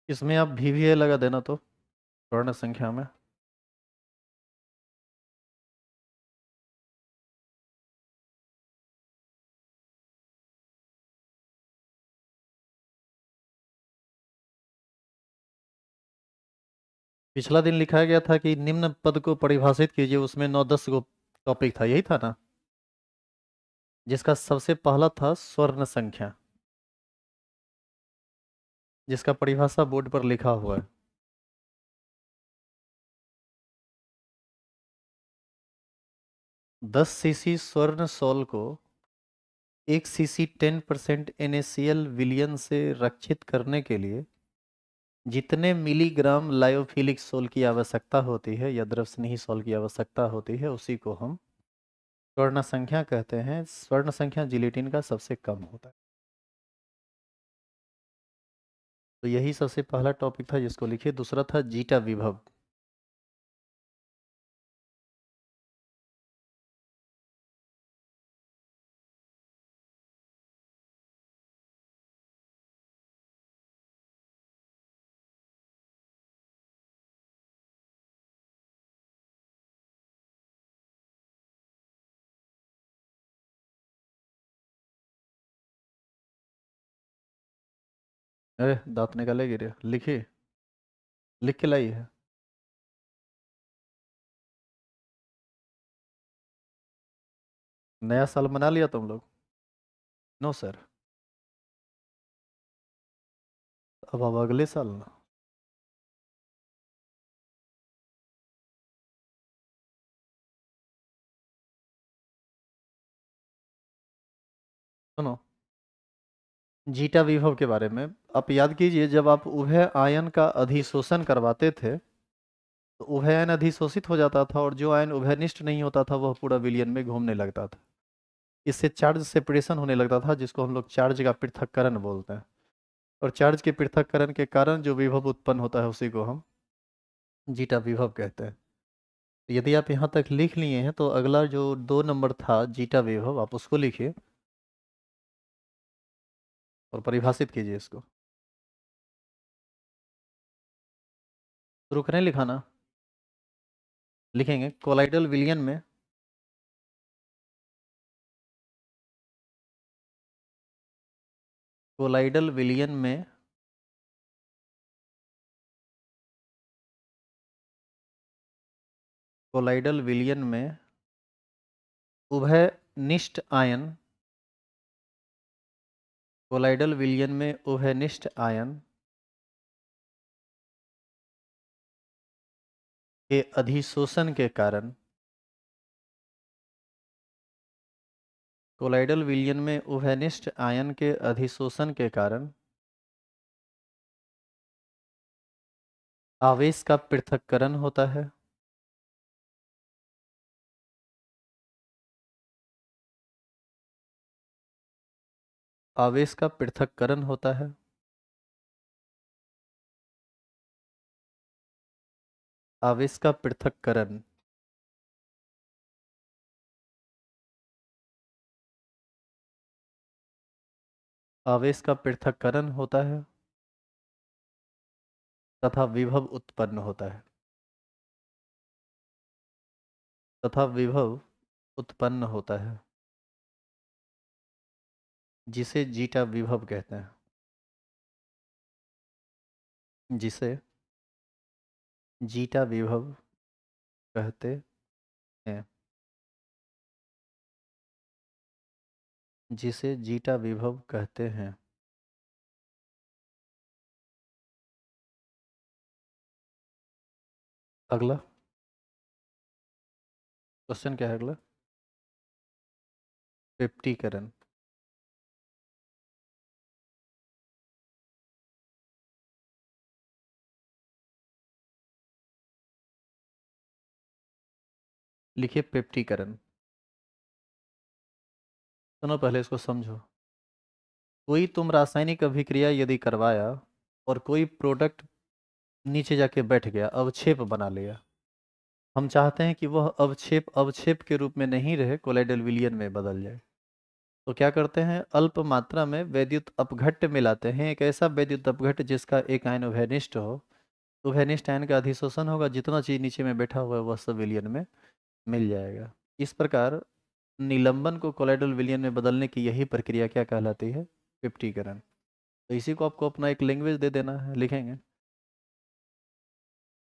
इसमें आप VVA लगा देना तो स्वर्ण संख्या में। पिछला दिन लिखा गया था कि निम्न पद को परिभाषित कीजिए, उसमें 9-10 को टॉपिक था, यही था ना, जिसका सबसे पहला था स्वर्ण संख्या, जिसका परिभाषा बोर्ड पर लिखा हुआ है। 10 सीसी स्वर्ण सॉल को 1 सीसी 10% NaCl विलयन से रक्षित करने के लिए जितने मिलीग्राम लायोफिलिक सोल की आवश्यकता होती है या द्रव स्नेही सोल की आवश्यकता होती है, उसी को हम स्वर्ण संख्या कहते हैं। स्वर्ण संख्या जिलेटिन का सबसे कम होता है। तो यही सबसे पहला टॉपिक था जिसको लिखिए। दूसरा था जीटा विभव। अरे दांत निकाले गिरे, लिखिए, लिख के लाई है। नया साल मना लिया तुम लोग? No sir. अब अगले साल ना। सुनो, जीटा विभव के बारे में आप याद कीजिए, जब आप उभय आयन का अधिशोषण करवाते थे तो उभय आयन अधिशोषित हो जाता था, और जो आयन उभयनिष्ठ नहीं होता था वह पूरा विलयन में घूमने लगता था। इससे चार्ज सेपरेशन होने लगता था, जिसको हम लोग चार्ज का पृथक्करण बोलते हैं। और चार्ज के पृथक्करण के कारण जो विभव उत्पन्न होता है उसी को हम जीटा विभव कहते हैं। तो यदि आप यहाँ तक लिख लिए हैं तो अगला जो 2 नंबर था जीटा विभव, आप उसको लिखिए और परिभाषित कीजिए इसको। शुरू करें लिखाना? लिखेंगे कोलाइडल विलयन में कोलाइडल विलयन में कोलाइडल विलयन में उभयनिष्ठ आयन कोलाइडल विलयन में उभयनिष्ठ आयन के अधिशोषण के कारण कोलाइडल विलयन में उभयनिष्ठ आयन के अधिशोषण के कारण आवेश का पृथक्करण होता है। आवेश का पृथक्करण होता है। आवेश का पृथक्करण आवेश का पृथक्करण होता है तथा विभव उत्पन्न होता है। तथा विभव उत्पन्न होता है, जिसे जीटा विभव कहते हैं। जिसे जीटा विभव कहते हैं। जिसे जीटा विभव कहते हैं। अगला क्वेश्चन क्या है? अगला पेप्टीकरण। लिखिए पेप्टीकरण। सुनो, पहले इसको समझो। कोई तुम रासायनिक अभिक्रिया यदि करवाया और कोई प्रोडक्ट नीचे जाके बैठ गया, अवक्षेप बना लिया। हम चाहते हैं कि वह अवक्षेप अवक्षेप के रूप में नहीं रहे, कोलाइडल विलयन में बदल जाए। तो क्या करते हैं, अल्प मात्रा में वैद्युत अपघट्य मिलाते हैं, एक ऐसा वैद्युत अपघट्य जिसका एक आयन उभयनिष्ठ हो। उभयनिष्ठ आयन का अधिशोषण होगा, जितना चीज नीचे में बैठा हुआ है वह सब विलयन में मिल जाएगा। इस प्रकार निलंबन को कोलाइडल विलयन में बदलने की यही प्रक्रिया क्या कहलाती है, पिप्टीकरण। तो इसी को आपको अपना एक लैंग्वेज दे देना है, लिखेंगे।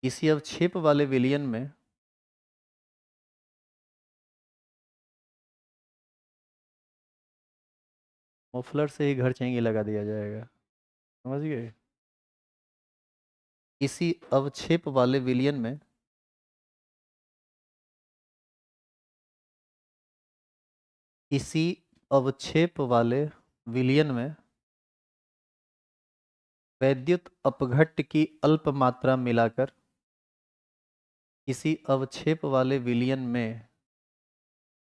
इसी अवक्षेप वाले विलयन में मफलर से ही घर चेंगी लगा दिया जाएगा, समझ गए। इसी अवक्षेप वाले विलयन में इसी अवक्षेप वाले विलयन में वैद्युत अपघट्य की अल्प मात्रा मिलाकर इसी अवक्षेप वाले विलयन में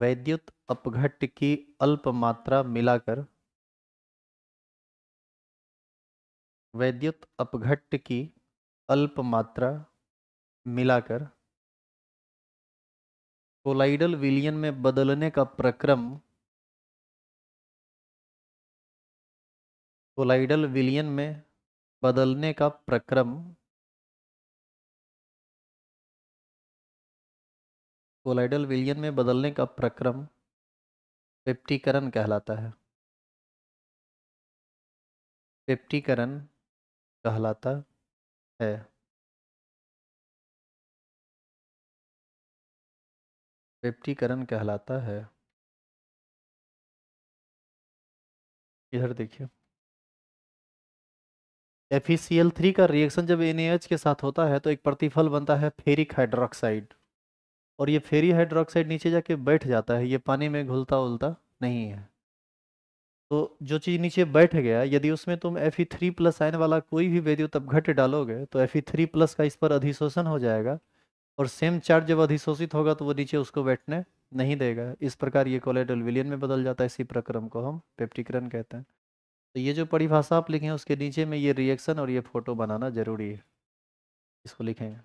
वैद्युत अपघट्य की अल्प मात्रा मिलाकर वैद्युत अपघट्य की अल्प मात्रा मिलाकर कोलाइडल विलयन में बदलने का प्रक्रम कोलाइडल विलयन में बदलने का प्रक्रम कोलाइडल विलयन में बदलने का प्रक्रम पेप्टीकरण कहलाता है। पेप्टीकरण कहलाता है। पेप्टीकरण कहलाता है। इधर देखिए, FeCl3 का रिएक्शन जब NaH के साथ होता है तो एक प्रतिफल बनता है फेरिक हाइड्रोक्साइड, और ये फेरी हाइड्रोक्साइड नीचे जाके बैठ जाता है, ये पानी में घुलता उलता नहीं है। तो जो चीज़ नीचे बैठ गया, यदि उसमें तुम Fe3+ आयन वाला कोई भी वैद्युत अपघट्य डालोगे तो Fe3+ का इस पर अधिशोषण हो जाएगा, और सेम चार्ज जब अधिशोषित होगा तो वो नीचे उसको बैठने नहीं देगा। इस प्रकार ये कोलाइडल विलयन में बदल जाता है। इसी प्रक्रम को हम पेप्टीकरण कहते हैं। तो ये जो परिभाषा आप लिखे हैं उसके नीचे में ये रिएक्शन और ये फोटो बनाना जरूरी है, इसको लिखेंगे।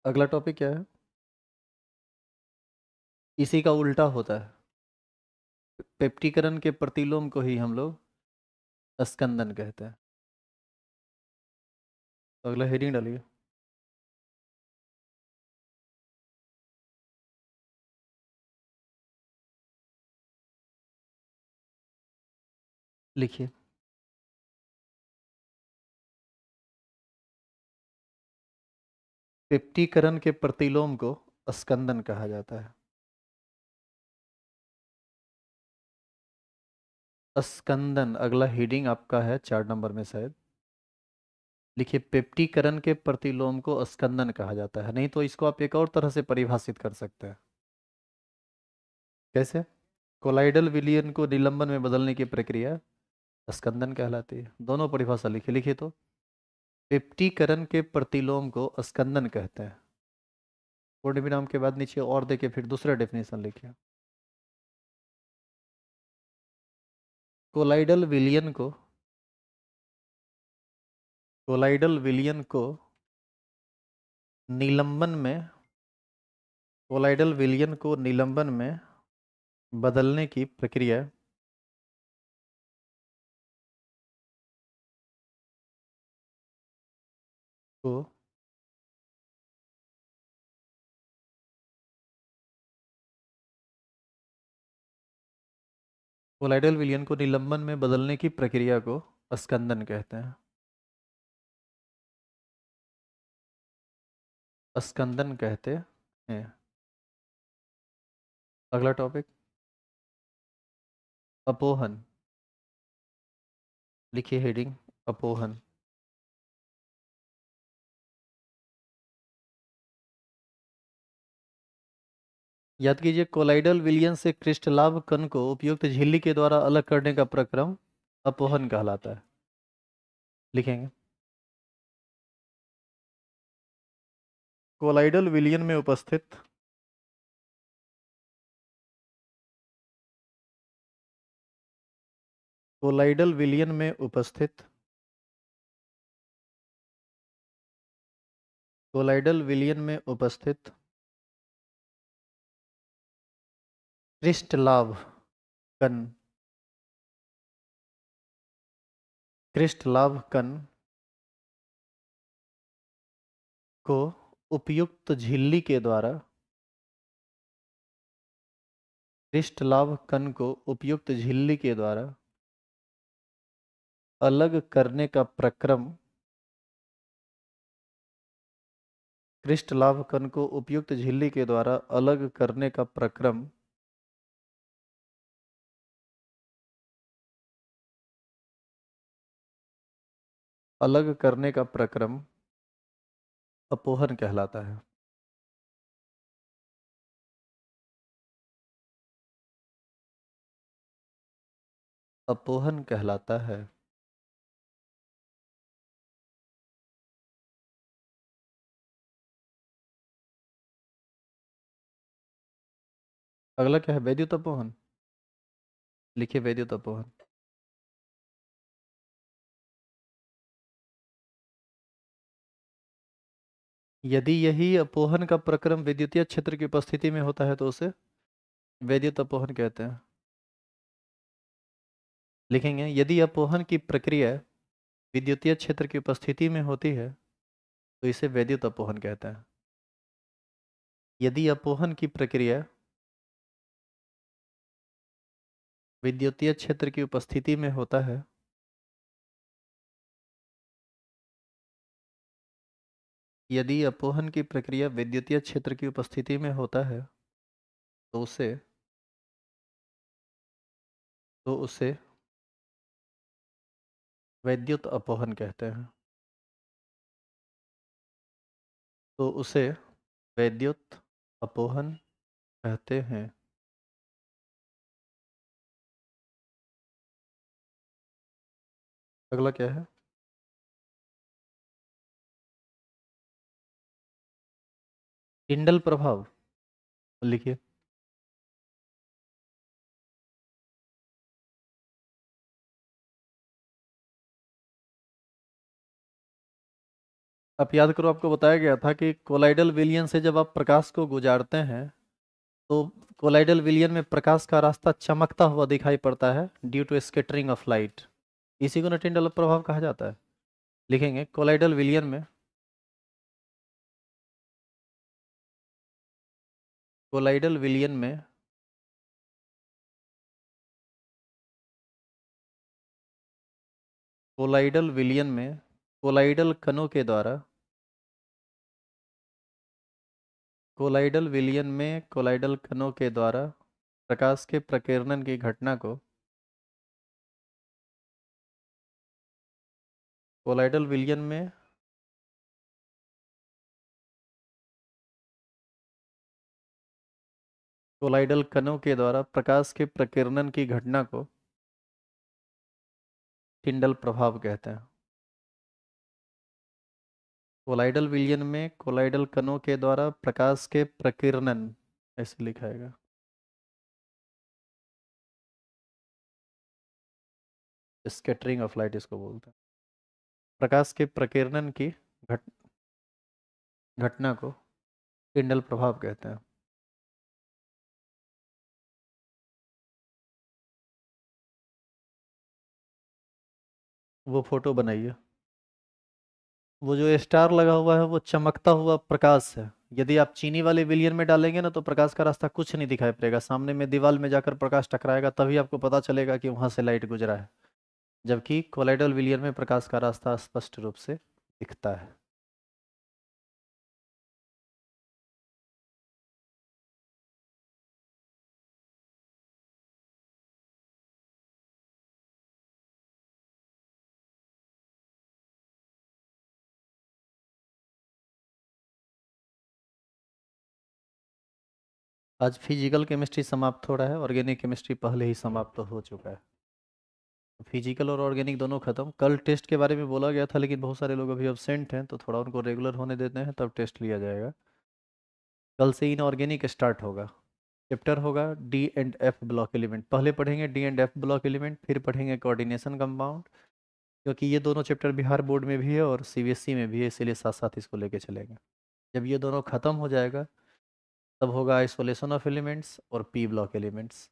अगला टॉपिक क्या है, इसी का उल्टा होता है। पेप्टीकरण के प्रतिलोम को ही हम लोग स्कंदन कहते हैं। तो अगला हेडिंग डालिए। लिखिए, पेप्टीकरण के प्रतिलोम को स्कंदन कहा जाता है। स्कंदन अगला हेडिंग आपका है 4 नंबर में शायद। लिखिए, पेप्टीकरण के प्रतिलोम को स्कंदन कहा जाता है। नहीं तो इसको आप एक और तरह से परिभाषित कर सकते हैं। कैसे, कोलाइडल विलयन को निलंबन में बदलने की प्रक्रिया स्कंदन कहलाती है। दोनों परिभाषा लिखिए। लिखिए तो, पेप्टीकरण के प्रतिलोम को स्कंदन कहते हैं। पूर्ण विराम के बाद नीचे और देके फिर दूसरा डेफिनेशन लिखिए। कोलाइडल विलयन को कोलाइडल विलयन को निलंबन में कोलाइडल विलयन को निलंबन में बदलने की प्रक्रिया को कोलाइडल विलयन को निलंबन में बदलने की प्रक्रिया को स्कंदन कहते हैं। स्कंदन कहते हैं। अगला टॉपिक, अपोहन। लिखिए हेडिंग, अपोहन। याद कीजिए, कोलाइडल विलयन से क्रिस्टलाभ कण को उपयुक्त झिल्ली के द्वारा अलग करने का प्रक्रम अपोहन कहलाता है। लिखेंगे, कोलाइडल विलयन में उपस्थित कोलाइडल विलयन में उपस्थित कोलाइडल विलयन में उपस्थित क्रिस्टलाभ कण क्रिस्टलाभ कण को उपयुक्त झिल्ली के द्वारा क्रिस्टलाभ कण को उपयुक्त झिल्ली के द्वारा अलग करने का प्रक्रम क्रिस्टलाभ कण को उपयुक्त झिल्ली के द्वारा अलग करने का प्रक्रम अलग करने का प्रक्रम अपोहन कहलाता है। अपोहन कहलाता है। अगला क्या है, वैद्युत अपोहन। लिखिए वैद्युत अपोहन। यदि यही अपोहन का प्रक्रम विद्युतीय क्षेत्र की उपस्थिति में होता है तो उसे वैद्युत अपोहन कहते हैं। लिखेंगे, यदि अपोहन की प्रक्रिया विद्युतीय क्षेत्र की उपस्थिति में होती है तो इसे वैद्युत अपोहन कहते हैं। यदि अपोहन की प्रक्रिया विद्युतीय क्षेत्र की उपस्थिति में होता है यदि अपोहन की प्रक्रिया विद्युतीय क्षेत्र की उपस्थिति में होता है तो उसे वैद्युत अपोहन कहते हैं। तो उसे वैद्युत अपोहन कहते हैं। अगला क्या है, टिंडल प्रभाव। लिखिए, आप याद करो, आपको बताया गया था कि कोलाइडल विलयन से जब आप प्रकाश को गुजारते हैं तो कोलाइडल विलयन में प्रकाश का रास्ता चमकता हुआ दिखाई पड़ता है due to scattering of light. इसी को ना टिंडल प्रभाव कहा जाता है। लिखेंगे, कोलाइडल विलयन में कोलाइडल विलयन में कोलाइडल कणों के द्वारा कोलाइडल विलयन में कोलाइडल कणों के द्वारा प्रकाश के प्रकीर्णन की घटना को कोलाइडल विलयन में कोलाइडल कणों के द्वारा प्रकाश के प्रकीर्णन की घटना को टिंडल प्रभाव कहते हैं। कोलाइडल विलयन में कोलाइडल कणों के द्वारा प्रकाश के प्रकीर्णन, ऐसे लिखाएगा, स्कैटरिंग ऑफ लाइट इसको बोलते हैं। प्रकाश के प्रकीर्णन की घट घटना को टिंडल प्रभाव कहते हैं। वो फोटो बनाइए, वो जो स्टार लगा हुआ है वो चमकता हुआ प्रकाश है। यदि आप चीनी वाले विलियन में डालेंगे ना तो प्रकाश का रास्ता कुछ नहीं दिखाई पड़ेगा, सामने में दीवार में जाकर प्रकाश टकराएगा तभी आपको पता चलेगा कि वहां से लाइट गुजरा है। जबकि कोलाइडल विलियन में प्रकाश का रास्ता स्पष्ट रूप से दिखता है। आज फिजिकल केमिस्ट्री समाप्त हो रहा है, ऑर्गेनिक केमिस्ट्री पहले ही समाप्त हो चुका है। फिजिकल और ऑर्गेनिक दोनों खत्म। कल टेस्ट के बारे में बोला गया था, लेकिन बहुत सारे लोग अभी अब्सेंट हैं, तो थोड़ा उनको रेगुलर होने देते हैं, तब टेस्ट लिया जाएगा। कल से इनऑर्गेनिक स्टार्ट होगा। चैप्टर होगा D and F block element. पहले पढ़ेंगे D and F block element, फिर पढ़ेंगे कोऑर्डिनेशन कंपाउंड, क्योंकि ये दोनों चैप्टर बिहार बोर्ड में भी है और सीबीएसई में भी है, इसीलिए साथ साथ इसको लेके चलेंगे। जब ये दोनों खत्म हो जाएगा तब होगा आइसोलेशन ऑफ एलिमेंट्स और पी ब्लॉक एलिमेंट्स।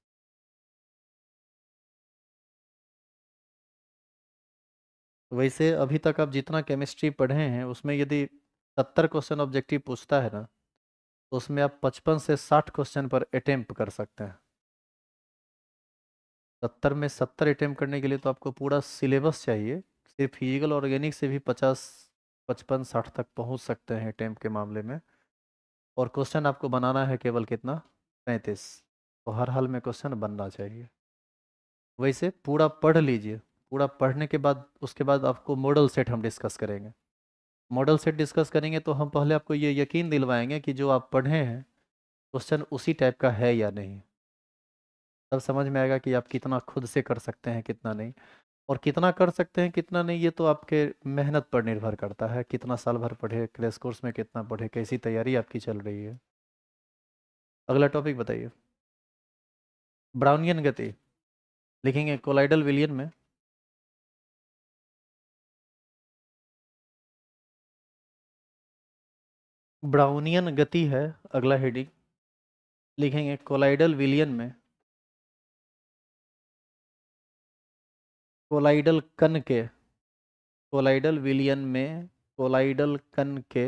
वैसे अभी तक आप जितना केमिस्ट्री पढ़े हैं उसमें यदि 70 क्वेश्चन ऑब्जेक्टिव पूछता है ना, तो उसमें आप 55 से 60 क्वेश्चन पर अटेम्प्ट कर सकते हैं। 70 में 70 अटेम्प्ट करने के लिए तो आपको पूरा सिलेबस चाहिए। सिर्फ फिजिकल ऑर्गेनिक से भी 50, 55, 60 तक पहुंच सकते हैं अटेम्प्ट के मामले में। और क्वेश्चन आपको बनाना है केवल कितना, 35। तो हर हाल में क्वेश्चन बनना चाहिए। वैसे पूरा पढ़ लीजिए। पूरा पढ़ने के बाद उसके बाद आपको मॉडल सेट हम डिस्कस करेंगे। मॉडल सेट डिस्कस करेंगे तो हम पहले आपको ये यकीन दिलवाएंगे कि जो आप पढ़े हैं क्वेश्चन उसी टाइप का है या नहीं। तब समझ में आएगा कि आप कितना खुद से कर सकते हैं, कितना नहीं। और कितना कर सकते हैं कितना नहीं, ये तो आपके मेहनत पर निर्भर करता है। कितना साल भर पढ़े, क्रैश कोर्स में कितना पढ़े, कैसी तैयारी आपकी चल रही है। अगला टॉपिक बताइए। ब्राउनियन गति लिखेंगे कोलाइडल विलियन में। ब्राउनियन गति है अगला हेडिंग। लिखेंगे कोलाइडल विलियन में कोलाइडल कण के, कोलाइडल विलियन में कोलाइडल कण के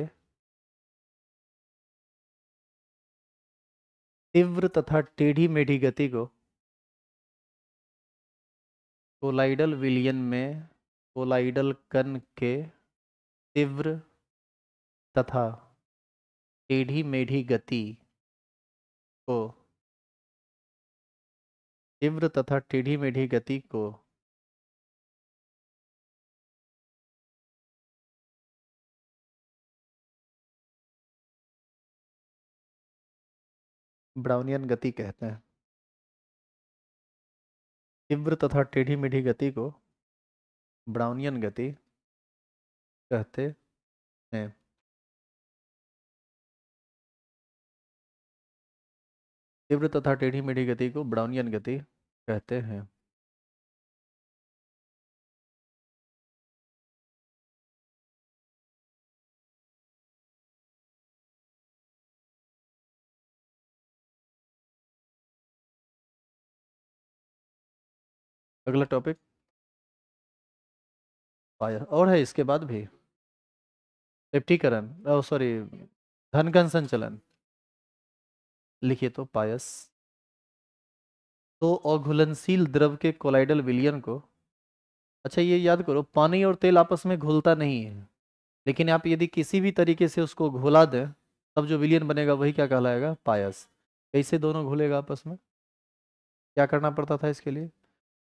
तीव्र तथा टेढ़ी मेढ़ी गति को, कोलाइडल विलियन में कोलाइडल कण के तीव्र तथा टेढ़ी मेढ़ी गति को, तीव्र तथा टेढ़ी मेढ़ी गति को ब्राउनियन गति कहते हैं। तीव्र तथा टेढ़ी मेढ़ी गति को ब्राउनियन गति कहते हैं। तीव्र तथा टेढ़ी मेढ़ी गति को ब्राउनियन गति कहते हैं। अगला टॉपिक फायर, और है इसके बाद भी व्यक्तीकरण, सॉरी, धन घन संचलन। लिखिए तो पायस। तो अघुलनशील द्रव के कोलाइडल विलयन को, अच्छा ये याद करो, पानी और तेल आपस में घुलता नहीं है, लेकिन आप यदि किसी भी तरीके से उसको घुला दें तब जो विलयन बनेगा वही क्या कहलाएगा, पायस। कैसे दोनों घुलेगा आपस में, क्या करना पड़ता था इसके लिए,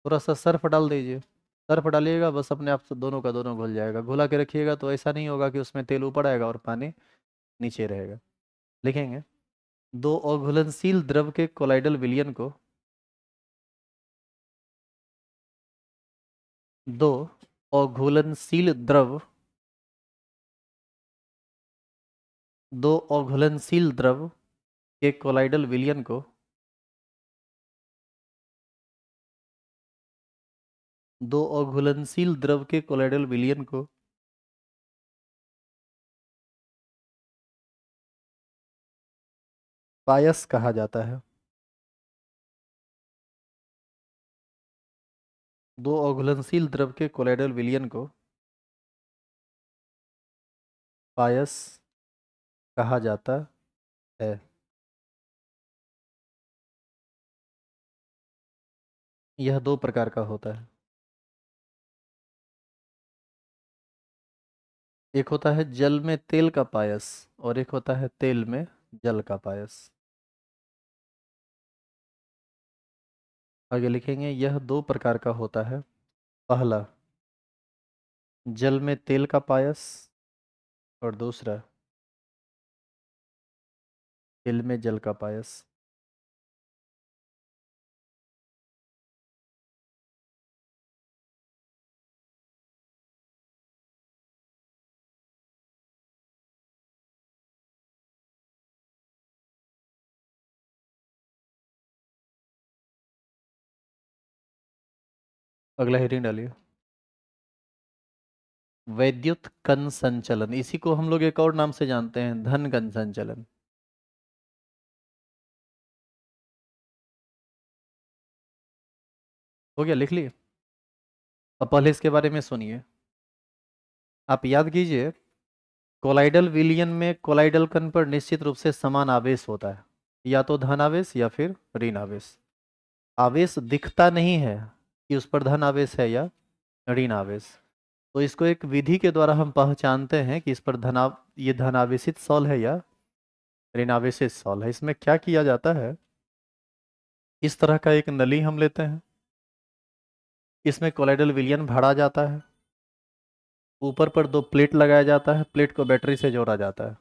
थोड़ा सा सर्फ डाल दीजिए। सर्फ डालिएगा बस अपने आप से दोनों का दोनों घुल जाएगा। घुला के रखिएगा तो ऐसा नहीं होगा कि उसमें तेल ऊपर आएगा और पानी नीचे रहेगा। लिखेंगे दो अघुलनशील द्रव के कोलाइडल विलयन को, दो अघुलनशील द्रव, दो अघुलनशील द्रव के कोलाइडल विलयन को, दो अघुलनशील द्रव के कोलाइडल विलयन को पायस कहा जाता है। दो अघुलनशील द्रव के कोलाइडल विलयन को पायस कहा जाता है। यह दो प्रकार का होता है। एक होता है जल में तेल का पायस और एक होता है तेल में जल का पायस। आगे लिखेंगे यह दो प्रकार का होता है। पहला जल में तेल का पायस और दूसरा तेल में जल का पायस। अगला हेडिंग डालिए। वैद्युत कण संचलन, इसी को हम लोग एक और नाम से जानते हैं, धन कण संचलन। हो गया, लिख लिए। अब पहले इसके बारे में सुनिए। आप याद कीजिए, कोलाइडल विलयन में कोलाइडल कण पर निश्चित रूप से समान आवेश होता है, या तो धन आवेश या फिर ऋण आवेश। आवेश दिखता नहीं है कि उस पर धन आवेश है या ऋण आवेश। तो इसको एक विधि के द्वारा हम पहचानते हैं कि इस पर ये धनावेशित सॉल है या ऋणावेशित सॉल है। इसमें क्या किया जाता है, इस तरह का एक नली हम लेते हैं, इसमें कोलाइडल विलयन भरा जाता है, ऊपर पर दो प्लेट लगाया जाता है, प्लेट को बैटरी से जोड़ा जाता है।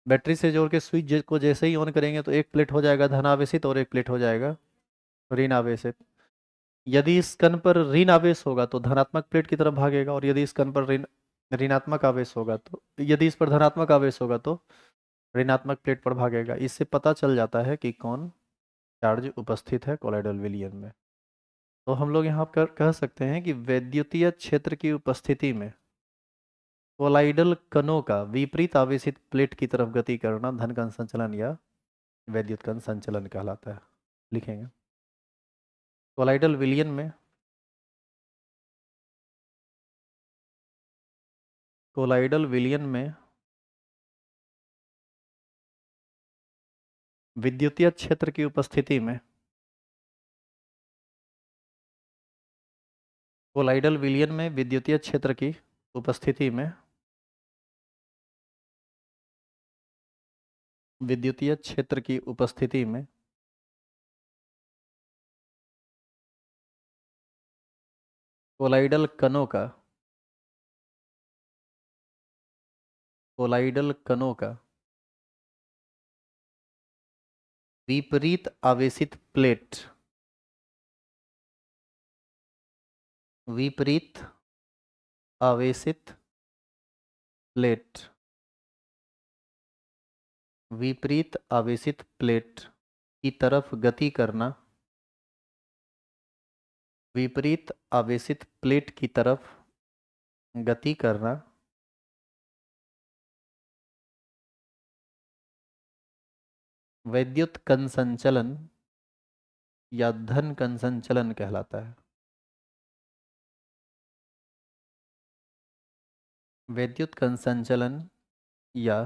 बैटरी से जोड़ के स्विच को जैसे ही ऑन करेंगे तो एक प्लेट हो जाएगा धनावेशित और एक प्लेट हो जाएगा ऋण आवेशित। यदि इस कण पर ऋण आवेश होगा तो धनात्मक प्लेट की तरफ भागेगा, और यदि इस कण पर ऋणात्मक आवेश होगा तो, यदि इस पर धनात्मक आवेश होगा तो ऋणात्मक प्लेट पर भागेगा। इससे पता चल जाता है कि कौन चार्ज उपस्थित है कोलाइडल विलयन में। तो हम लोग यहाँ कर कह सकते हैं कि वैद्युतीय क्षेत्र की उपस्थिति में कोलाइडल कणों का विपरीत आवेशित प्लेट की तरफ गति करना धन कण संचलन या वैद्युत कण संचलन कहलाता है। लिखेंगे, कोलाइडल विलयन में कोलाइडल विलयन में विद्युतीय क्षेत्र की उपस्थिति में कोलाइडल विलयन में विद्युतीय क्षेत्र की उपस्थिति में विद्युतीय क्षेत्र की उपस्थिति में कोलाइडल कणों का कोलाइडल कणों का विपरीत आवेशित प्लेट विपरीत आवेशित प्लेट विपरीत आवेशित प्लेट की तरफ गति करना विपरीत आवेशित प्लेट की तरफ गति करना वैद्युत कण संचलन या धन कण संचलन कहलाता है। वैद्युत कण संचलन या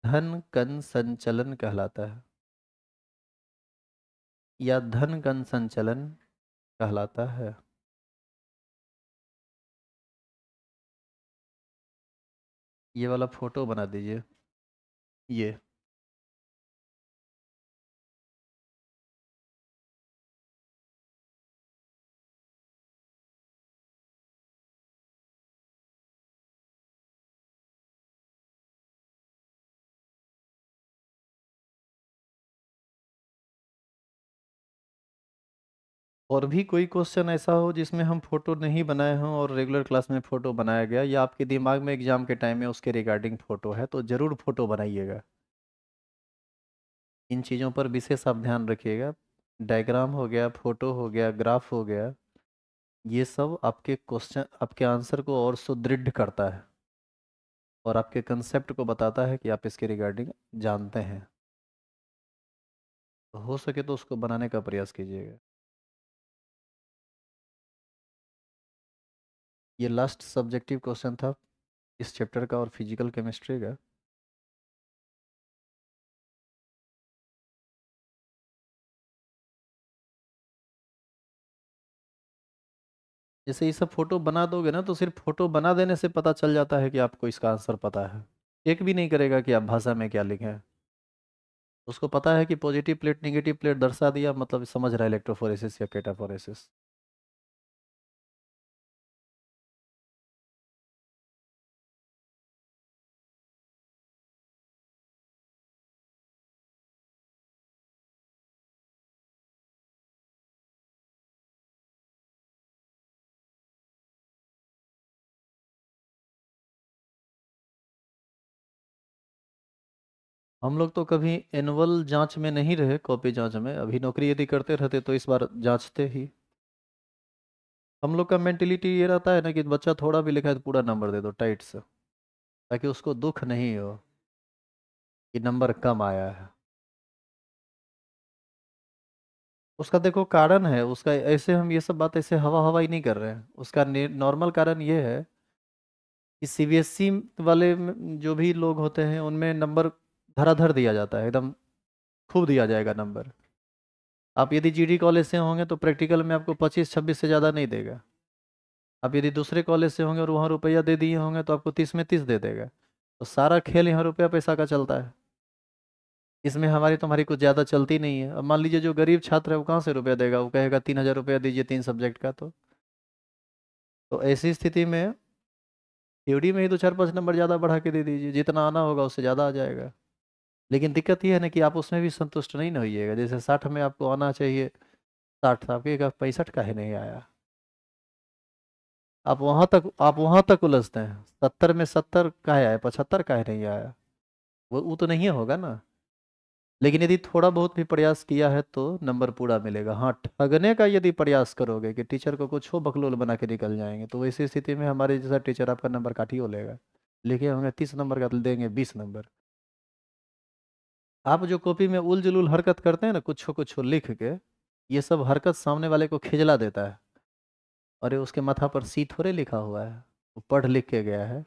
धन कण संचलन कहलाता है, या धन कण संचलन कहलाता है। ये वाला फोटो बना दीजिए, ये और भी कोई क्वेश्चन ऐसा हो जिसमें हम फोटो नहीं बनाए हों और रेगुलर क्लास में फोटो बनाया गया, या आपके दिमाग में एग्जाम के टाइम में उसके रिगार्डिंग फोटो है, तो ज़रूर फोटो बनाइएगा। इन चीज़ों पर विशेष आप ध्यान रखिएगा। डायग्राम हो गया, फोटो हो गया, ग्राफ हो गया, ये सब आपके क्वेश्चन, आपके आंसर को और सुदृढ़ करता है और आपके कंसेप्ट को बताता है कि आप इसके रिगार्डिंग जानते हैं। तो हो सके तो उसको बनाने का प्रयास कीजिएगा। ये लास्ट सब्जेक्टिव क्वेश्चन था इस चैप्टर का और फिजिकल केमिस्ट्री का। जैसे ये सब फोटो बना दोगे ना, तो सिर्फ फोटो बना देने से पता चल जाता है कि आपको इसका आंसर पता है। चेक भी नहीं करेगा कि आप भाषा में क्या लिखे हैं। उसको पता है कि पॉजिटिव प्लेट नेगेटिव प्लेट दर्शा दिया, मतलब समझ रहा है इलेक्ट्रोफोरेसिस या केटाफोरेसिस। हम लोग तो कभी एनुअल जांच में नहीं रहे, कॉपी जांच में। अभी नौकरी यदि करते रहते तो इस बार जांचते ही। हम लोग का मेंटेलिटी ये रहता है ना कि बच्चा थोड़ा भी लिखा है तो पूरा नंबर दे दो टाइट से, ताकि उसको दुख नहीं हो कि नंबर कम आया है। उसका देखो कारण है उसका, ऐसे हम ये सब बात ऐसे हवा हवा ही नहीं कर रहे हैं। उसका नॉर्मल कारण ये है कि सीबीएसई वाले जो भी लोग होते हैं उनमें नंबर धराधर दिया जाता है, एकदम खूब दिया जाएगा नंबर। आप यदि जीडी कॉलेज से होंगे तो प्रैक्टिकल में आपको 25-26 से ज़्यादा नहीं देगा। आप यदि दूसरे कॉलेज से होंगे और वहाँ रुपया दे दिए होंगे तो आपको 30 में 30 दे देगा। तो सारा खेल यहाँ रुपया पैसा का चलता है। इसमें हमारी तुम्हारी कुछ ज़्यादा चलती नहीं है। अब मान लीजिए जो गरीब छात्र है वो कहाँ से रुपया देगा, वो कहेगा 3,000 रुपया दीजिए 3 सब्जेक्ट का। तो ऐसी स्थिति में थ्योरी में ही तो 4-5 नंबर ज़्यादा बढ़ा के दे दीजिए, जितना आना होगा उससे ज़्यादा आ जाएगा। लेकिन दिक्कत यह है ना कि आप उसमें भी संतुष्ट नहीं ना होइएगा। जैसे 60 में आपको आना चाहिए 60 था, आपके 65 काहे नहीं आया। आप वहां तक उलझते हैं, 70 में 70 काहे आया, 75 काहे नहीं आया। वो तो नहीं होगा ना। लेकिन यदि थोड़ा बहुत भी प्रयास किया है तो नंबर पूरा मिलेगा। हाँ, ठगने का यदि प्रयास करोगे कि टीचर को कुछ हो बकलोल बना के निकल जाएंगे, तो वैसी स्थिति में हमारे जैसा टीचर आपका नंबर काट ही हो लेगा। लिखे होंगे 30 नंबर का तो देंगे 20 नंबर। आप जो कॉपी में उल जुलूल हरकत करते हैं ना, कुछ कुछ लिख के, ये सब हरकत सामने वाले को खिजला देता है। अरे उसके माथा पर सी थोड़े लिखा हुआ है, वो पढ़ लिख के गया है।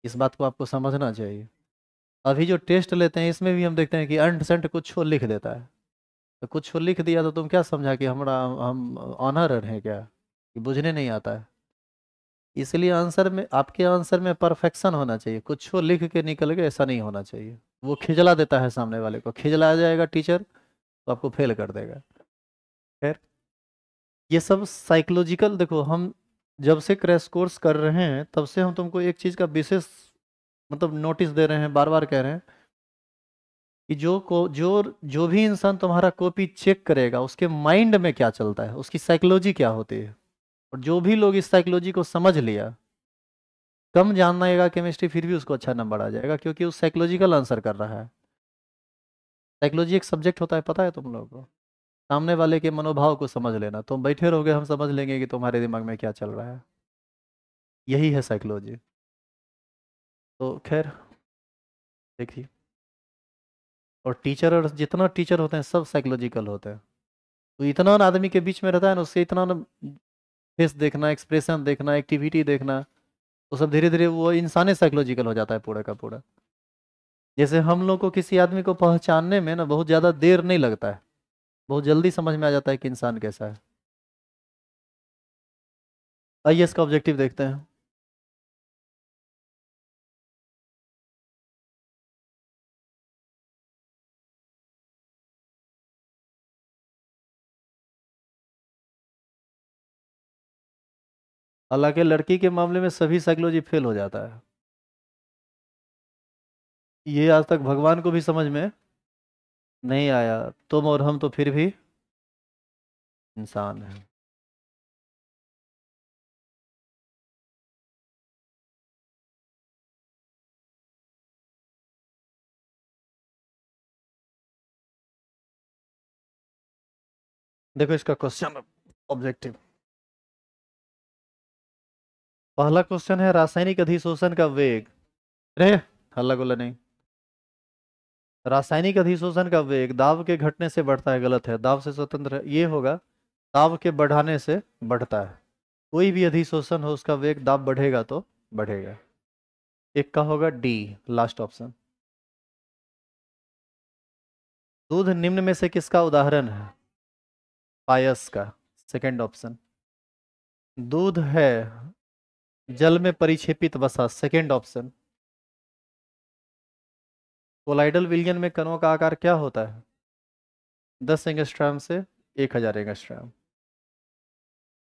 इस बात को आपको समझना चाहिए। अभी जो टेस्ट लेते हैं इसमें भी हम देखते हैं कि अंट संट कुछ लिख देता है। तो कुछ लिख दिया तो तुम क्या समझा कि हम ऑनर हैं क्या, कि बुझने नहीं आता है। इसलिए आंसर में, आपके आंसर में परफेक्शन होना चाहिए। कुछ लिख के निकल गए ऐसा नहीं होना चाहिए। वो खिजला देता है सामने वाले को, खिजला जाएगा टीचर तो आपको फेल कर देगा। खैर, ये सब साइकोलॉजिकल, देखो हम जब से क्रैश कोर्स कर रहे हैं तब से हम तुमको एक चीज़ का विशेष मतलब नोटिस दे रहे हैं, बार बार कह रहे हैं कि जो भी इंसान तुम्हारा कॉपी चेक करेगा उसके माइंड में क्या चलता है, उसकी साइकोलॉजी क्या होती है। और जो भी लोग इस साइकोलॉजी को समझ लिया, कम जानना केमिस्ट्री फिर भी उसको अच्छा नंबर आ जाएगा, क्योंकि वो साइकोलॉजिकल आंसर कर रहा है। साइकोलॉजी एक सब्जेक्ट होता है, पता है तुम लोगों को। सामने वाले के मनोभाव को समझ लेना। तुम बैठे रहोगे हम समझ लेंगे कि तुम्हारे दिमाग में क्या चल रहा है। यही है साइकोलॉजी। तो खैर, देखिए, और टीचर, और जितना टीचर होते हैं सब साइकोलॉजिकल होते हैं। तो इतना ना आदमी के बीच में रहता है ना, उससे इतना ना फेस देखना, एक्सप्रेशन देखना, एक्टिविटी देखना, वो सब धीरे धीरे वो इंसानी साइकोलॉजिकल हो जाता है पूरा का पूरा। जैसे हम लोग को किसी आदमी को पहचानने में ना बहुत ज़्यादा देर नहीं लगता है, बहुत जल्दी समझ में आ जाता है कि इंसान कैसा है। आइए इसका ऑब्जेक्टिव देखते हैं। हालांकि लड़की के मामले में सभी साइकोलॉजी फेल हो जाता है। ये आज तक भगवान को भी समझ में नहीं आया। तुम और हम तो फिर भी इंसान हैं। देखो इसका क्वेश्चन ऑब्जेक्टिव। पहला क्वेश्चन है रासायनिक अधिशोषण का वेग। रे, हल्ला गुल्ला नहीं। रासायनिक अधिशोषण का वेग दाब के घटने से बढ़ता है, गलत है, दाब से स्वतंत्र है। ये होगा दाब के बढ़ाने से बढ़ता है। कोई भी अधिशोषण हो उसका वेग दाब बढ़ेगा तो बढ़ेगा। एक का होगा डी, लास्ट ऑप्शन। दूध निम्न में से किसका उदाहरण है? पायस का, सेकंड ऑप्शन। दूध है जल में परिक्षेपित वसा, सेकंड ऑप्शन। कोलाइडल विलयन में कणों का आकार क्या होता है? 10 एंगस्ट्रॉम से 1,000 एंगस्ट्रॉम।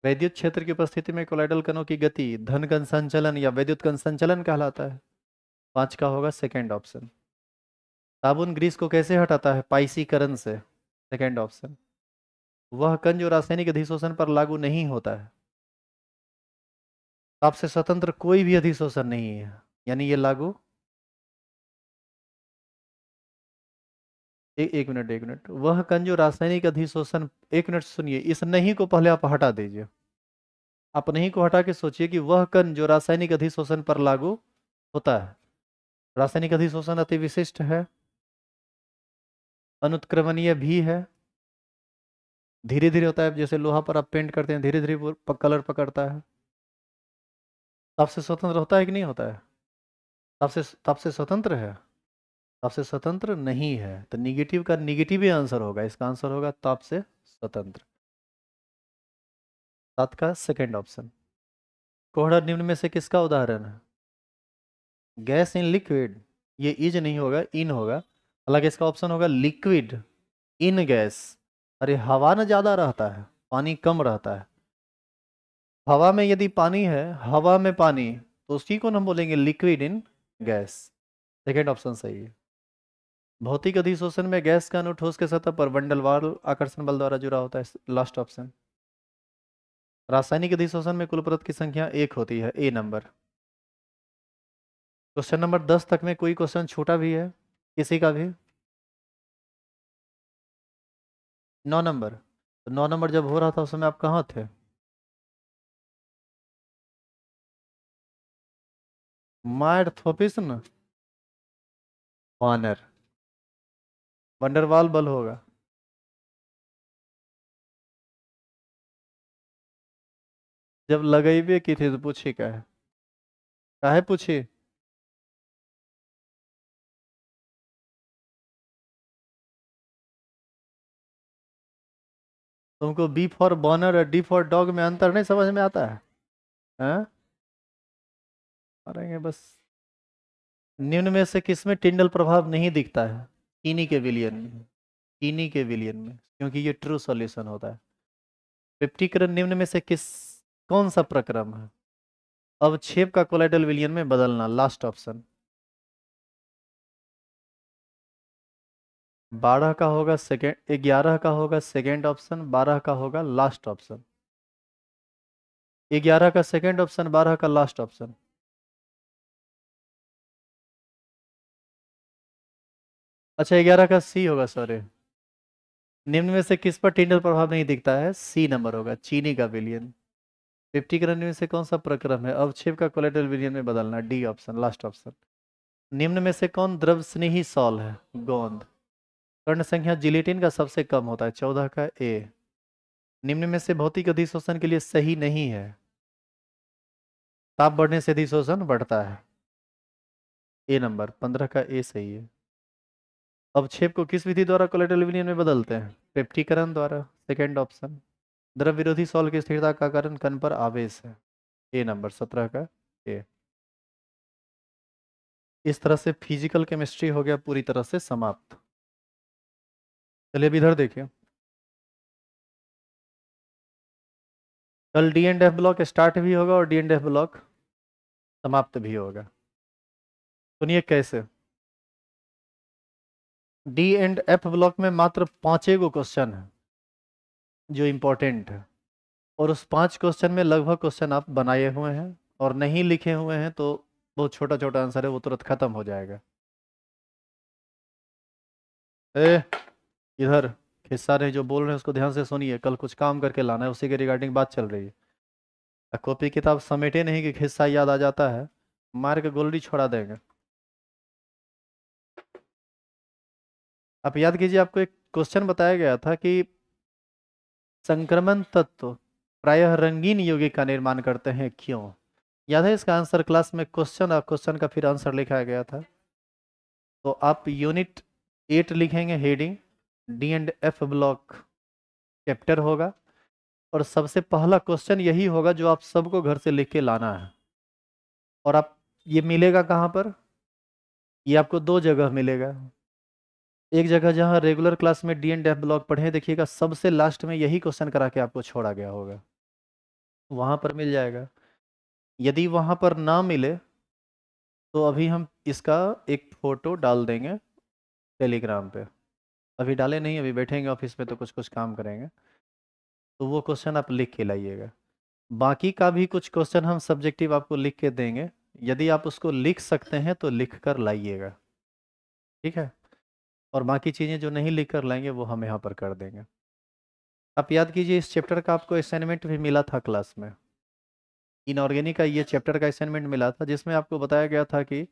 वैद्युत क्षेत्र की उपस्थिति में कोलाइडल कणों की गति धन कण संचलन या वैद्युत कण संचलन कहलाता है। 5 का होगा सेकंड ऑप्शन। साबुन ग्रीस को कैसे हटाता है? पाइसीकरण से, सेकंड ऑप्शन। वह कण जो रासायनिक अधिशोषण पर लागू नहीं होता है। आपसे स्वतंत्र कोई भी अधिशोषण नहीं है, यानी ये लागू। एक मिनट, एक मिनट। वह कण जो रासायनिक अधिशोषण, एक मिनट सुनिए, इस नहीं को पहले आप हटा दीजिए। अपने ही को हटा के सोचिए कि वह कण जो रासायनिक अधिशोषण पर लागू होता है। रासायनिक अधिशोषण अति विशिष्ट है, अनुत्क्रमणीय भी है, धीरे धीरे होता है, जैसे लोहा पर आप पेंट करते हैं धीरे धीरे वो कलर पकड़ता है। ताप से स्वतंत्र होता है कि नहीं होता है? ताप से स्वतंत्र है? ताप से स्वतंत्र नहीं है, तो निगेटिव का निगेटिव ही आंसर होगा, इसका आंसर होगा ताप से स्वतंत्र। 7 का सेकेंड ऑप्शन। कोहड़ा निम्न में से किसका उदाहरण है? गैस इन लिक्विड, ये इज नहीं होगा, इन होगा। हालांकि इसका ऑप्शन होगा लिक्विड इन गैस। अरे हवा ना ज्यादा रहता है, पानी कम रहता है। हवा में यदि पानी है, हवा में पानी, तो उसी को हम बोलेंगे liquid in gas. Second option सही है। भौतिक अधिशोषण में गैस का अणु ठोस के सतह पर वंडलवार आकर्षण बल द्वारा जुड़ा होता है, लास्ट ऑप्शन। रासायनिक अधिशोषण में कुल परत की संख्या 1 होती है, ए नंबर। क्वेश्चन नंबर 10 तक में कोई क्वेश्चन छूटा भी है किसी का भी? 9 नंबर। तो 9 नंबर जब हो रहा था उस समय आप कहाँ थे? मायर थोपिस न वानर, वंडरवाल बल होगा। जब लगेबे की थी तो पूछी क्या है? काहे पूछी? तुमको बी फॉर बॉनर और डी फॉर डॉग में अंतर नहीं समझ में आता है? हैं? अरे बस। निम्न में से किसमें टिंडल प्रभाव नहीं दिखता है? चीनी के विलियन में। चीनी के विलियन में, क्योंकि ये ट्रू सॉल्यूशन होता है। विपटीकरण निम्न में से कौन सा प्रक्रम है? अवक्षेप का कोलाइडल विलियन में बदलना, लास्ट ऑप्शन। 12 का होगा सेकेंड, 11 का होगा सेकेंड ऑप्शन, 12 का होगा लास्ट ऑप्शन। 11 का सेकेंड ऑप्शन, 12 का लास्ट ऑप्शन। अच्छा 11 का सी होगा, सॉरी। निम्न में से किस पर टिंडल प्रभाव नहीं दिखता है? सी नंबर होगा, चीनी का विलियन। 50 का में से कौन सा प्रक्रम है? अवक्षेप का कोलेटरल विलियन में बदलना, डी ऑप्शन, लास्ट ऑप्शन। निम्न में से कौन द्रव स्नेही सॉल है? गोंद। कर्ण संख्या जिलेटिन का सबसे कम होता है, 14 का ए। निम्न में से भौतिक अधिशोषण के लिए सही नहीं है? ताप बढ़ने से अधिशोषण बढ़ता है, ए नंबर, 15 का ए सही है। अवक्षेप को किस विधि द्वारा कोलेटरल विलियन में बदलते हैं? पेप्टीकरण द्वारा, सेकेंड ऑप्शन। द्रव विरोधी सॉल की स्थिरता का कारण कण पर आवेश है, ए नंबर, 17 का ए। इस तरह से फिजिकल केमिस्ट्री हो गया पूरी तरह से समाप्त। चलिए अब इधर देखिए। कल D and F block start भी होगा और डी एंड एफ ब्लॉक समाप्त भी होगा। सुनिए कैसे। डी एंड एफ ब्लॉक में मात्र 5 गो क्वेश्चन है जो इंपॉर्टेंट है, और उस 5 क्वेश्चन में लगभग क्वेश्चन आप बनाए हुए हैं, और नहीं लिखे हुए हैं तो बहुत छोटा छोटा आंसर है, वो तुरंत खत्म हो जाएगा। ए इधर, खिस्सा रहे जो बोल रहे हैं उसको ध्यान से सुनिए, कल कुछ काम करके लाना है, उसी के रिगार्डिंग बात चल रही है। कॉपी किताब समेटे नहीं कि खिस्सा याद आ जाता है, मार के गोलडी छोड़ा देंगे। आप याद कीजिए, आपको एक क्वेश्चन बताया गया था कि संक्रमण तत्व प्रायः रंगीन यौगिक का निर्माण करते हैं, क्यों? याद है इसका आंसर? क्लास में क्वेश्चन और क्वेश्चन का फिर आंसर लिखाया गया था। तो आप यूनिट 8 लिखेंगे, heading D and F block chapter होगा, और सबसे पहला क्वेश्चन यही होगा जो आप सबको घर से लिख के लाना है। और आप ये मिलेगा कहाँ पर? ये आपको 2 जगह मिलेगा। एक जगह जहाँ रेगुलर क्लास में डी एंड एफ ब्लॉक पढ़े, देखिएगा सबसे लास्ट में यही क्वेश्चन करा के आपको छोड़ा गया होगा, वहां पर मिल जाएगा। यदि वहां पर ना मिले तो अभी हम इसका एक फोटो डाल देंगे टेलीग्राम पे। अभी डाले नहीं, अभी बैठेंगे ऑफिस में तो कुछ कुछ काम करेंगे, तो वो क्वेश्चन आप लिख के लाइएगा। बाकी का भी कुछ क्वेश्चन हम सब्जेक्टिव आपको लिख के देंगे, यदि आप उसको लिख सकते हैं तो लिख कर लाइएगा, ठीक है? और बाकी चीज़ें जो नहीं लिख कर लाएंगे वो हम यहाँ पर कर देंगे। आप याद कीजिए, इस चैप्टर का आपको असाइनमेंट भी मिला था क्लास में, इनऑर्गेनिक का ये चैप्टर का असाइनमेंट मिला था, जिसमें आपको बताया गया था कि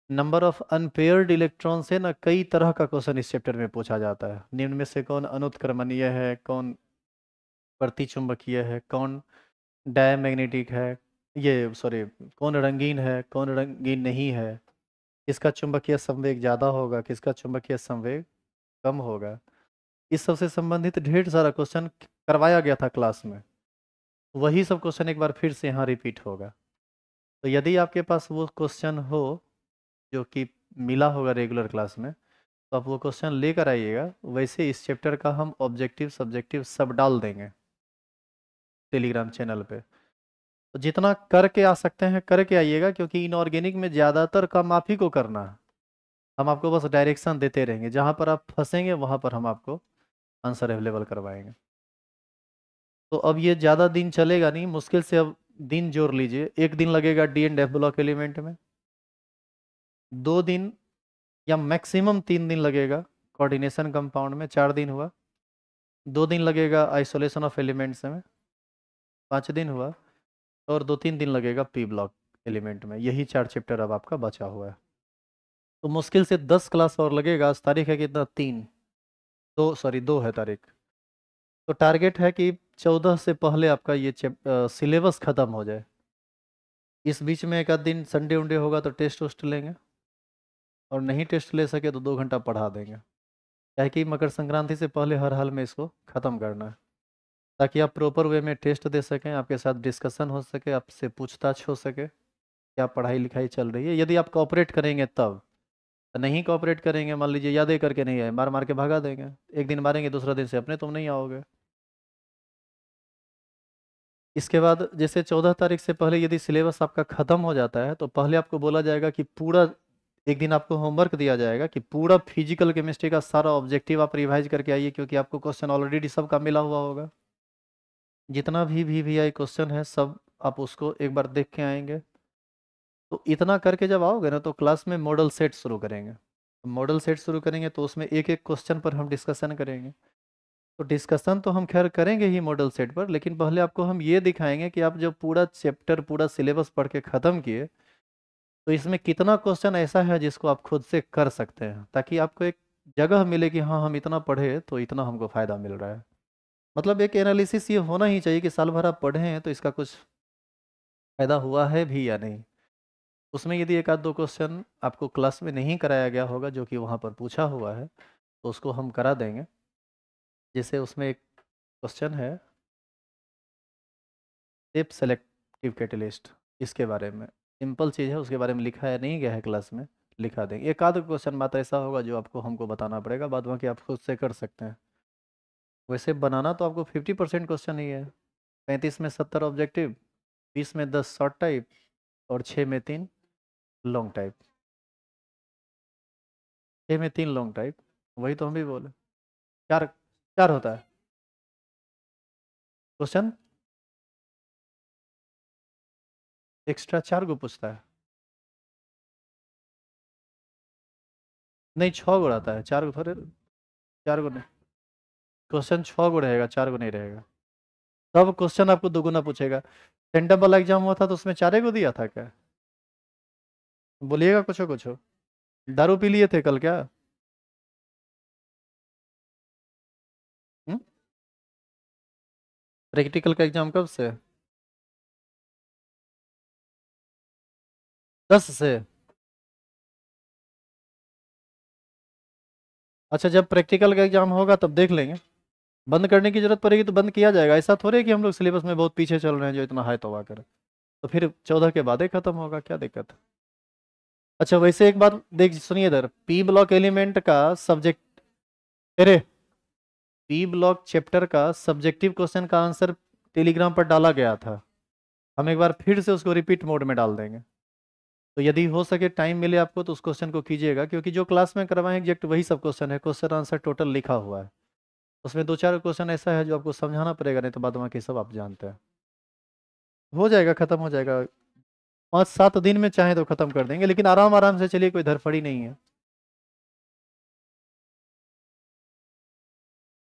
नंबर ऑफ अनपेयर्ड इलेक्ट्रॉन से ना कई तरह का क्वेश्चन इस चैप्टर में पूछा जाता है। निम्न में से कौन अनुत्क्रमणीय है, कौन प्रतिचुंबकीय है, कौन डायमैग्नेटिक है, ये सॉरी कौन रंगीन है, कौन रंगीन नहीं है, किसका चुंबकीय संवेग ज़्यादा होगा, किसका चुंबकीय संवेग कम होगा। इस सब से संबंधित ढेर सारा क्वेश्चन करवाया गया था क्लास में। वही सब क्वेश्चन एक बार फिर से यहाँ रिपीट होगा। तो यदि आपके पास वो क्वेश्चन हो जो कि मिला होगा रेगुलर क्लास में, तो आप वो क्वेश्चन लेकर आइएगा। वैसे इस चैप्टर का हम ऑब्जेक्टिव सब्जेक्टिव सब डाल देंगे टेलीग्राम चैनल पे। तो जितना करके आ सकते हैं करके आइएगा, क्योंकि इनऑर्गेनिक में ज़्यादातर काम आप ही को करना है। हम आपको बस डायरेक्शन देते रहेंगे, जहाँ पर आप फंसेंगे वहाँ पर हम आपको आंसर अवेलेबल करवाएंगे। तो अब ये ज़्यादा दिन चलेगा नहीं, मुश्किल से अब दिन जोड़ लीजिए। एक दिन लगेगा D and F block element में, 2 दिन या मैक्सिमम 3 दिन लगेगा कोऑर्डिनेशन कंपाउंड में, 4 दिन हुआ। 2 दिन लगेगा आइसोलेशन ऑफ एलिमेंट्स में, 5 दिन हुआ। और 2-3 दिन लगेगा पी ब्लॉक एलिमेंट में। यही 4 चैप्टर अब आपका बचा हुआ है। तो मुश्किल से 10 क्लास और लगेगा। आज तारीख है कितना, 2 है तारीख। तो टारगेट है कि 14 से पहले आपका ये सिलेबस ख़त्म हो जाए। इस बीच में एक आध दिन संडे उंडे होगा तो टेस्ट वोस्ट लेंगे, और नहीं टेस्ट ले सके तो 2 घंटा पढ़ा देंगे। क्या है कि मकर संक्रांति से पहले हर हाल में इसको ख़त्म करना है, ताकि आप प्रॉपर वे में टेस्ट दे सकें, आपके साथ डिस्कशन हो सके, आपसे पूछताछ हो सके क्या पढ़ाई लिखाई चल रही है। यदि आप कोऑपरेट करेंगे तब। नहीं कोऑपरेट करेंगे, मान लीजिए यादें करके नहीं आए, मार मार के भगा देंगे। एक दिन मारेंगे, दूसरा दिन से अपने तुम नहीं आओगे। इसके बाद जैसे 14 तारीख से पहले यदि सिलेबस आपका ख़त्म हो जाता है, तो पहले आपको बोला जाएगा कि पूरा एक दिन आपको होमवर्क दिया जाएगा कि पूरा फिजिकल केमिस्ट्री का सारा ऑब्जेक्टिव आप रिवाइज करके आइए, क्योंकि आपको क्वेश्चन ऑलरेडी सबका मिला हुआ होगा। जितना भी VVI क्वेश्चन है सब आप उसको एक बार देख के आएंगे। तो इतना करके जब आओगे ना, तो क्लास में मॉडल सेट शुरू करेंगे। मॉडल सेट शुरू करेंगे तो उसमें एक एक क्वेश्चन पर हम डिस्कशन करेंगे। तो डिस्कशन तो हम खैर करेंगे ही मॉडल सेट पर, लेकिन पहले आपको हम ये दिखाएंगे कि आप जब पूरा चैप्टर पूरा सिलेबस पढ़ के ख़त्म किए, तो इसमें कितना क्वेश्चन ऐसा है जिसको आप खुद से कर सकते हैं, ताकि आपको एक जगह मिले कि हाँ हम इतना पढ़े तो इतना हमको फ़ायदा मिल रहा है। मतलब एक एनालिसिस ये होना ही चाहिए कि साल भर आप पढ़े हैं तो इसका कुछ फ़ायदा हुआ है भी या नहीं। उसमें यदि एक आध दो क्वेश्चन आपको क्लास में नहीं कराया गया होगा जो कि वहाँ पर पूछा हुआ है, तो उसको हम करा देंगे। जैसे उसमें एक क्वेश्चन है टेप सेलेक्टिव कैटलिस्ट, इसके बारे में सिंपल चीज़ है, उसके बारे में लिखा है नहीं गया है क्लास में, लिखा देंगे। एक आध क्वेश्चन मात्र ऐसा होगा जो आपको हमको बताना पड़ेगा, बाद बाकी आप खुद से कर सकते हैं। वैसे बनाना तो आपको 50% क्वेश्चन ही है। 35 में 70 ऑब्जेक्टिव, 20 में 10 शॉर्ट टाइप, और 6 में 3 लॉन्ग टाइप। 6 में 3 लॉन्ग टाइप, वही तो हम भी बोले। 4 4 होता है क्वेश्चन, एक्स्ट्रा 4 को पूछता है। नहीं, 6 को रहता है, 4 को थोड़े। 4 को नहीं, क्वेश्चन 6 को रहेगा, 4 को नहीं रहेगा। सब क्वेश्चन आपको दोगुना पूछेगा। सेंटम वाला एग्जाम हुआ था तो उसमें 4 को दिया था क्या? बोलिएगा कुछ कुछ। दारू पी लिए थे कल क्या? प्रैक्टिकल का एग्जाम कब से? 10 से? अच्छा, जब प्रैक्टिकल का एग्जाम होगा तब देख लेंगे। बंद करने की जरूरत पड़ेगी तो बंद किया जाएगा। ऐसा थोड़े कि हम लोग सिलेबस में बहुत पीछे चल रहे हैं जो इतना हाई तोबा करे। तो फिर 14 के बाद ही खत्म होगा, क्या दिक्कत है? अच्छा, वैसे एक बात देख सुनिए इधर, पी ब्लॉक एलिमेंट का सब्जेक्ट, अरे पी ब्लॉक चैप्टर का सब्जेक्टिव क्वेश्चन का आंसर टेलीग्राम पर डाला गया था। हम एक बार फिर से उसको रिपीट मोड में डाल देंगे। तो यदि हो सके टाइम मिले आपको तो उस क्वेश्चन को कीजिएगा, क्योंकि जो क्लास में करवाएं एग्जैक्ट वही सब क्वेश्चन है, क्वेश्चन आंसर टोटल लिखा हुआ है। उसमें 2-4 क्वेश्चन ऐसा है जो आपको समझाना पड़ेगा, नहीं तो बाद बाकी सब आप जानते हैं। हो जाएगा, खत्म हो जाएगा। 5-7 दिन में चाहे तो खत्म कर देंगे, लेकिन आराम आराम से चलिए, कोई धड़फड़ी नहीं है।